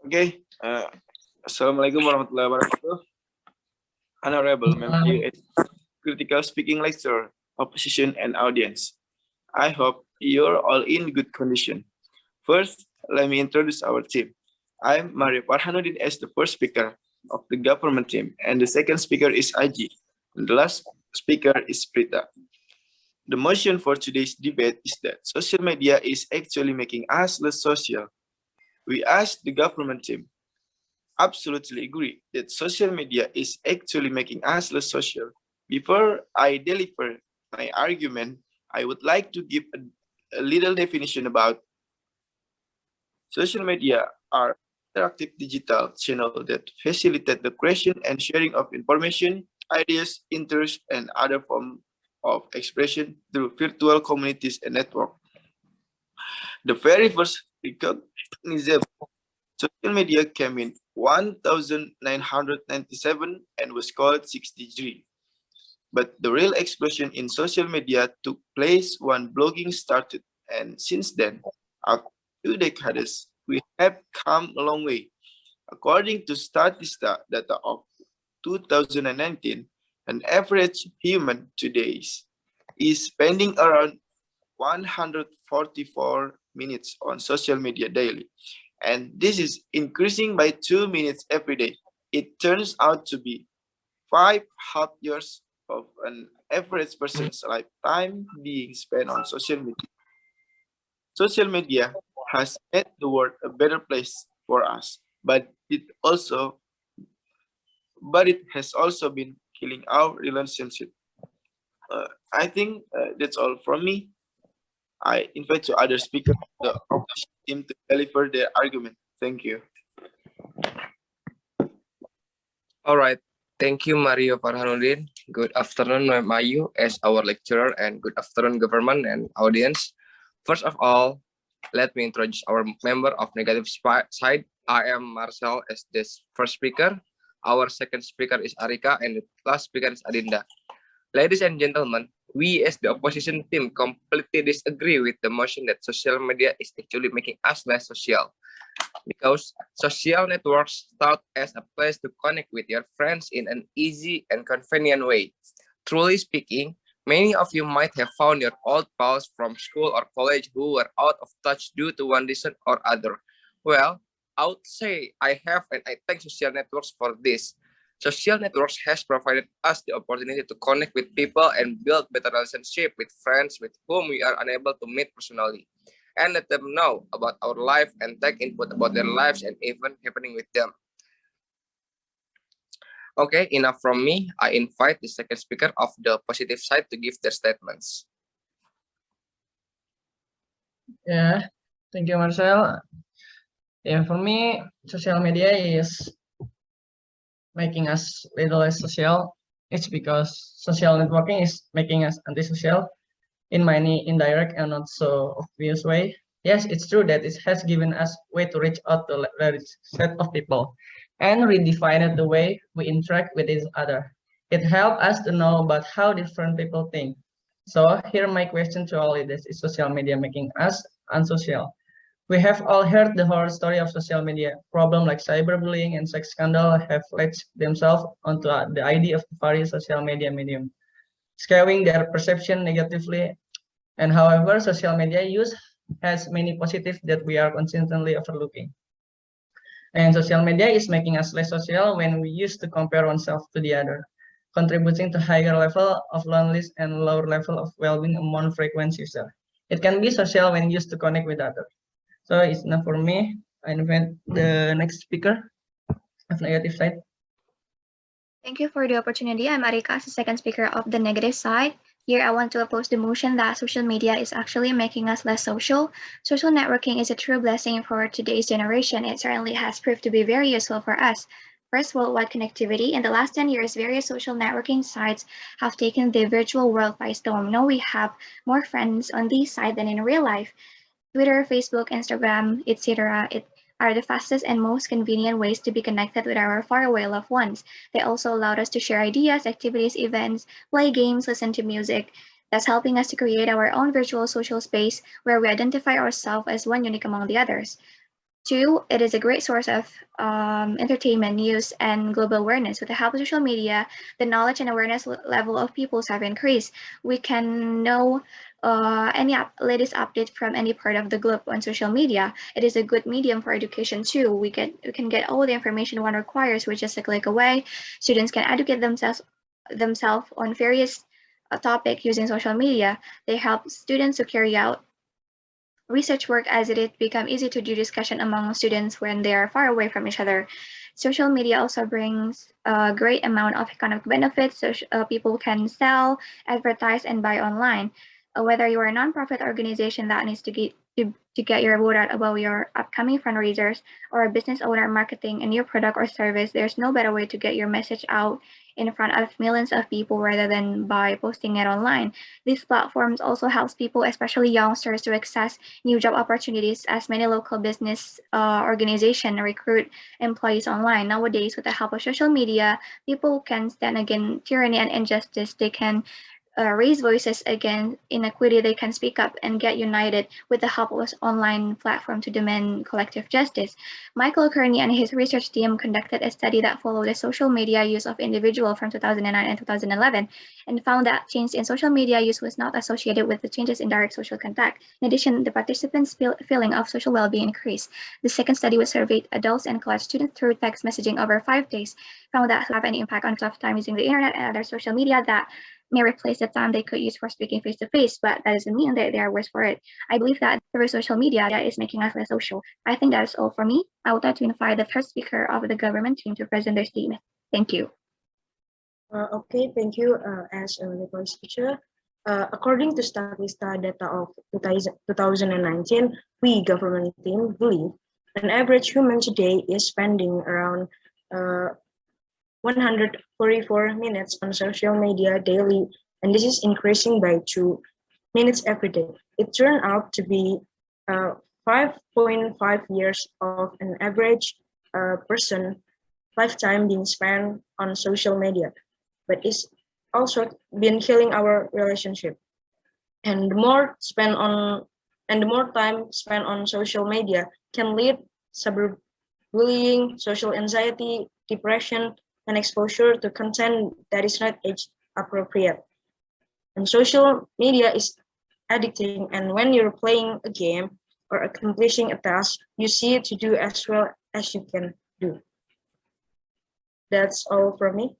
Okay. Assalamualaikum warahmatullahi wabarakatuh. Honorable Member, critical speaking lecturer, opposition, and audience. I hope you're all in good condition. First, let me introduce our team. I'm Mario Farhanuddin as the first speaker of the government team, and the second speaker is Aji, and the last speaker is Prita. The motion for today's debate is that social media is actually making us less social. We asked the government team, absolutely agree that social media is actually making us less social. Before I deliver my argument, I would like to give a little definition about social media are interactive digital channels that facilitate the creation and sharing of information, ideas, interests, and other forms of expression through virtual communities and networks. The very first recognizable social media came in 1997 and was called 6G. But the real explosion in social media took place when blogging started, and since then, after 2 decades, we have come a long way. According to Statista data of 2019, an average human today is spending around 144 minutes on social media daily, and this is increasing by 2 minutes every day. It turns out to be 5 half years of an average person's lifetime being spent on social media. Social media has made the world a better place for us, but it has also been killing our relationship. I think that's all from me. I invite to other speakers, the opposition team, to deliver their argument. Thank you. All right. Thank you, Mario Farhanuddin. Good afternoon, Mayu, as our lecturer, and good afternoon, government and audience. First of all, let me introduce our member of negative side. I am Marcel as this first speaker. Our second speaker is Ariqah, and the last speaker is Adinda. Ladies and gentlemen, we as the opposition team completely disagree with the motion that social media is actually making us less social. Because social networks start as a place to connect with your friends in an easy and convenient way. Truly speaking, many of you might have found your old pals from school or college who were out of touch due to one reason or other. Well, I would say I have, and I thank social networks for this. Social networks has provided us the opportunity to connect with people and build better relationship with friends with whom we are unable to meet personally, and let them know about our life and take input about their lives and even happening with them. Okay, enough from me. I invite the second speaker of the positive side to give their statements. Yeah, thank you, Marcel. Yeah, for me, social media is making us little less social. It's because social networking is making us antisocial in many indirect and not so obvious way. Yes, it's true that it has given us way to reach out to a large set of people and redefined the way we interact with each other. It helped us to know about how different people think. So here my question to all is social media making us unsocial? We have all heard the horror story of social media. Problems like cyberbullying and sex scandal have latched themselves onto the idea of the very social media medium, skewing their perception negatively. And however, social media use has many positives that we are consistently overlooking. And social media is making us less social when we used to compare oneself to the other, contributing to higher level of loneliness and lower level of well-being among frequent users. It can be social when used to connect with others. So it's enough for me. I invite the next speaker of negative side. Thank you for the opportunity. I'm Ariqah, the second speaker of the negative side. Here, I want to oppose the motion that social media is actually making us less social. Social networking is a true blessing for today's generation. It certainly has proved to be very useful for us. First, worldwide connectivity. In the last 10 years, various social networking sites have taken the virtual world by storm. Now we have more friends on these sites than in real life. Twitter, Facebook, Instagram, etc. Are the fastest and most convenient ways to be connected with our faraway loved ones. They also allowed us to share ideas, activities, events, play games, listen to music. That's helping us to create our own virtual social space where we identify ourselves as one unique among the others. Two, it is a great source of entertainment, news, and global awareness. With the help of social media, the knowledge and awareness level of peoples have increased. We can know any latest update from any part of the globe on social media. It is a good medium for education too. We can get all the information one requires with just a click away. Students can educate themselves on various topic using social media. They help students to carry out research work as it become easy to do discussion among students when they are far away from each other. Social media also brings a great amount of economic benefits. So people can sell, advertise, and buy online. Whether you are a nonprofit organization that needs to get your word out about your upcoming fundraisers, or a business owner marketing a new product or service, there's no better way to get your message out in front of millions of people rather than by posting it online. These platforms also helps people, especially youngsters, to access new job opportunities, as many local business organizations recruit employees online. Nowadays, with the help of social media, people can stand against tyranny and injustice. They can raise voices against inequity. They can speak up and get united with the help of this online platform to demand collective justice. Michael Kearney and his research team conducted a study that followed the social media use of individuals from 2009 and 2011 and found that change in social media use was not associated with the changes in direct social contact. In addition, the participants' feeling of social well-being increased. The second study was surveyed adults and college students through text messaging over 5 days, found that have any impact on tough time using the internet and other social media that may replace the time they could use for speaking face to face, but that doesn't mean that they are worse for it. I believe that through social media is making us less social. I think that is all for me. I would like to invite the third speaker of the government team to present their statement. Thank you. Okay, thank you. As a legal teacher, according to Statista data of 2019, we government team believe an average human today is spending around 144 minutes on social media daily, and this is increasing by 2 minutes every day. It turned out to be 5.5 years of an average person lifetime being spent on social media, but it's also been killing our relationship. And the more time spent on social media can lead cyberbullying, social anxiety, depression, and exposure to content that is not age appropriate. And social media is addicting, and when you're playing a game or accomplishing a task, you see it to do as well as you can do. That's all from me.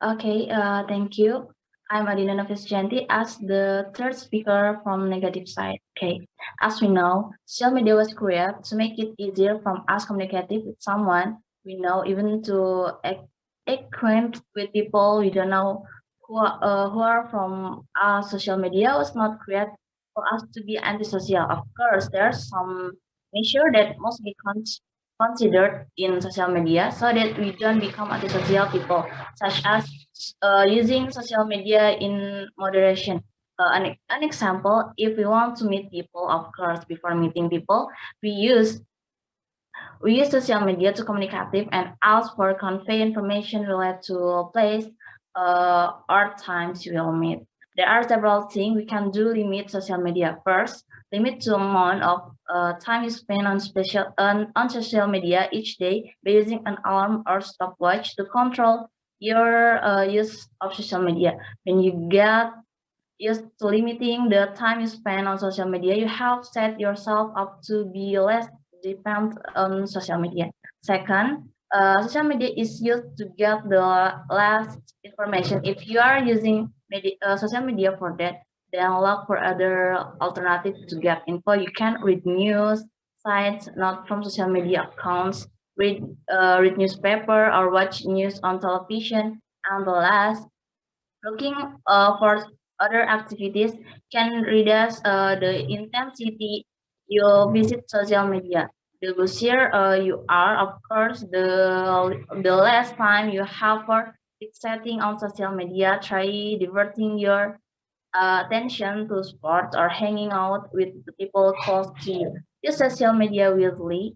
Okay, thank you. I'm Adinda Novia S as the third speaker from negative side. Okay, as we know, social media was created to make it easier from us communicating with someone we know, even to acquaint with people we don't know who are from social media was not created for us to be antisocial. Of course, there's some measure that must be considered in social media so that we don't become antisocial people, such as using social media in moderation. An example, if we want to meet people, of course, before meeting people, we use social media to communicate and ask for convey information related to a place or times we will meet. There are several things we can do limit social media. First, limit the amount of time you spend on social media each day by using an alarm or stopwatch to control your use of social media. When you get used to limiting the time you spend on social media, you have set yourself up to be less dependent on social media. Second, social media is used to get the last information. If you are using social media for that, then look for other alternatives to get info. You can read news sites, not from social media accounts, read newspaper or watch news on television. And the last, looking for other activities can reduce the intensity you visit social media. The busier you are, of course, the less time you have for fixating on social media. Try diverting your attention to sports or hanging out with the people close to you. Use social media wisely.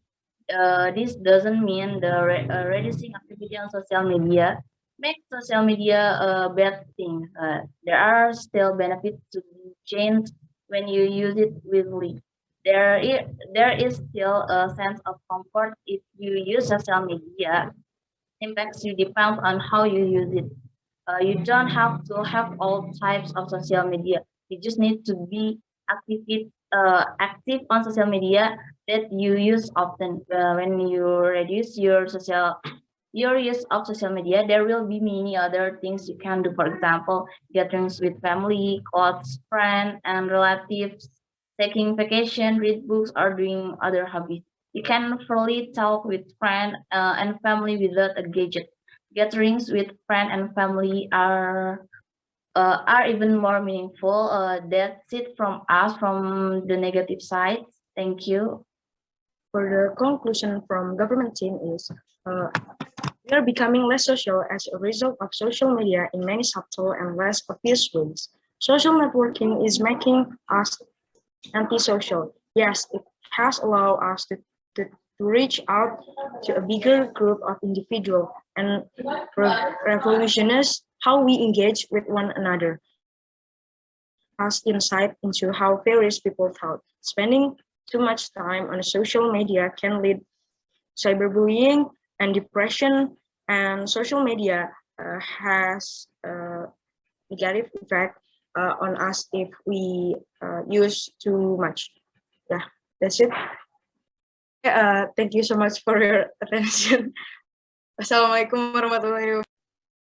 This doesn't mean reducing activity on social media make social media a bad thing. There are still benefits to change when you use it wisely. there is still a sense of comfort if you use social media. Impacts you depends on how you use it. You don't have to have all types of social media. You just need to be active on social media that you use often. When you reduce your use of social media, there will be many other things you can do. For example, gatherings with family, close friends, and relatives, taking vacation, read books, or doing other hobbies. You can freely talk with friends and family without a gadget. Gatherings with friends and family are even more meaningful. That's it from us from the negative side. Thank you. For the conclusion from government team is, we are becoming less social as a result of social media in many subtle and less obvious ways. Social networking is making us antisocial. Yes, it has allowed us to reach out to a bigger group of individuals and revolutionize how we engage with one another. Us insight into how various people thought. Spending too much time on social media can lead cyberbullying and depression, and social media has a negative effect on us if we use too much. Yeah, that's it. Thank you so much for your attention. Wassalamualaikum warahmatullahi wabarakatuh.